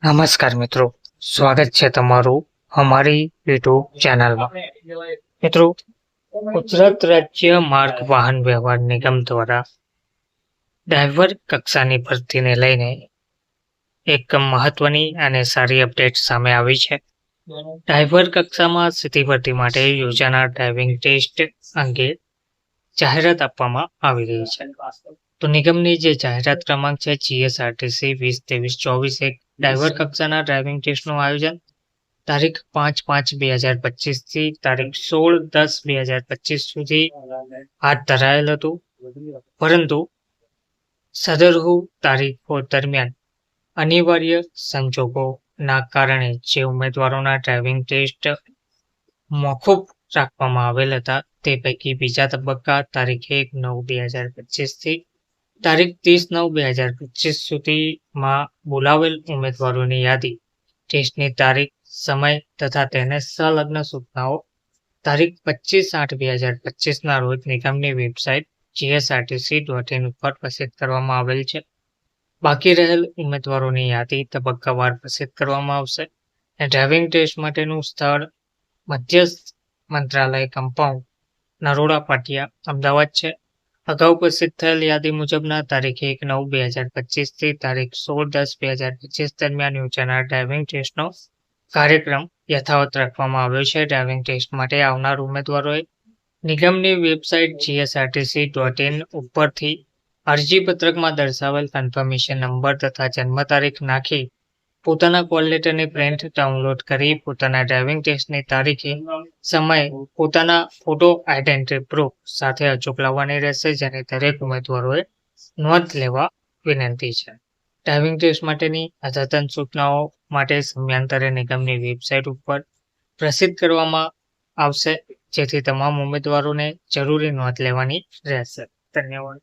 નમસ્કાર મિત્રો, સ્વાગત છે તમારું અમારી યુટ્યુબ ચેનલમાં. મિત્રો, ગુજરાત રાજ્ય માર્ગ વાહન વ્યવહાર નિગમ દ્વારા ડ્રાઈવર કક્ષાની ભરતીને લઈને એક મહત્વની અને સારી અપડેટ સામે આવી છે. ડ્રાઈવર કક્ષામાં સીધી ભરતી માટે યોજાનાર ડ્રાઇવિંગ ટેસ્ટ અંગે જાહેરાત આપવામાં આવી રહી છે. તો નિગમની જે જાહેરાત ક્રમાંક છે GSRTC 2023-24 એક ડ્રાઈવર કક્ષાના ડ્રાઇવિંગ ટેસ્ટનું આયોજન તારીખ 5/5/2025 થી તારીખ 16/10/2025 સુધી હાથ ધરાયેલ હતું, પરંતુ સદરહુ તારીખો દરમિયાન અનિવાર્ય સંજોગોના કારણે જે ઉમેદવારોના ડ્રાઇવિંગ ટેસ્ટ મોકૂફ રાખવામાં આવેલ હતા તે પૈકી બીજા તબક્કા તારીખ 1/9/2025 થી તારીખ 30/9/2025 સુધીમાં બોલાવેલ ઉમેદવારોની યાદી, ટેસ્ટની તારીખ, સમય તથા તેને સંલગ્ન સૂચનાઓ તારીખ 25/8/2025 રોજ નિગમની વેબસાઇટ gsrtc.in ઉપર પ્રસિદ્ધ કરવામાં આવેલ છે. બાકી રહેલ ઉમેદવારોની યાદી તબક્કાવાર પ્રસિદ્ધ કરવામાં આવશે. ડ્રાઇવિંગ ટેસ્ટ માટેનું સ્થળ મધ્યસ્થ મંત્રાલય કમ્પાઉન્ડ, નરોડા પાટિયા, અમદાવાદ છે. અગાઉ પ્રસિદ્ધ થયેલ યાદી મુજબના તારીખ 1/9/2025 થી તારીખ 16/10/2025 દરમિયાન યોજાનાર ડ્રાઇવિંગ ટેસ્ટનો કાર્યક્રમ યથાવત રાખવામાં આવ્યો છે. ડ્રાઇવિંગ ટેસ્ટ માટે આવનાર ઉમેદવારોએ નિગમની વેબસાઇટ gsrtc.in ઉપરથી અરજીપત્રકમાં દર્શાવેલ કન્ફર્મેશન નંબર તથા જન્મ તારીખ નાખી પોતાના કોલ લેટરની પ્રિન્ટ ડાઉનલોડ કરી પોતાના ડ્રાઇવિંગ ટેસ્ટની તારીખે, સમયે પોતાના ફોટો આઇડેન્ટિટી પ્રૂફ સાથે અચૂક લાવવાની રહેશે, જેની દરેક ઉમેદવારોએ નોંધ લેવા વિનંતી છે. ડ્રાઇવિંગ ટેસ્ટ માટેની અદ્યતન સૂચનાઓ માટે સમયાંતરે નિગમની વેબસાઇટ ઉપર પ્રસિદ્ધ કરવામાં આવશે, જેથી તમામ ઉમેદવારોને જરૂરી નોંધ લેવાની રહેશે. ધન્યવાદ.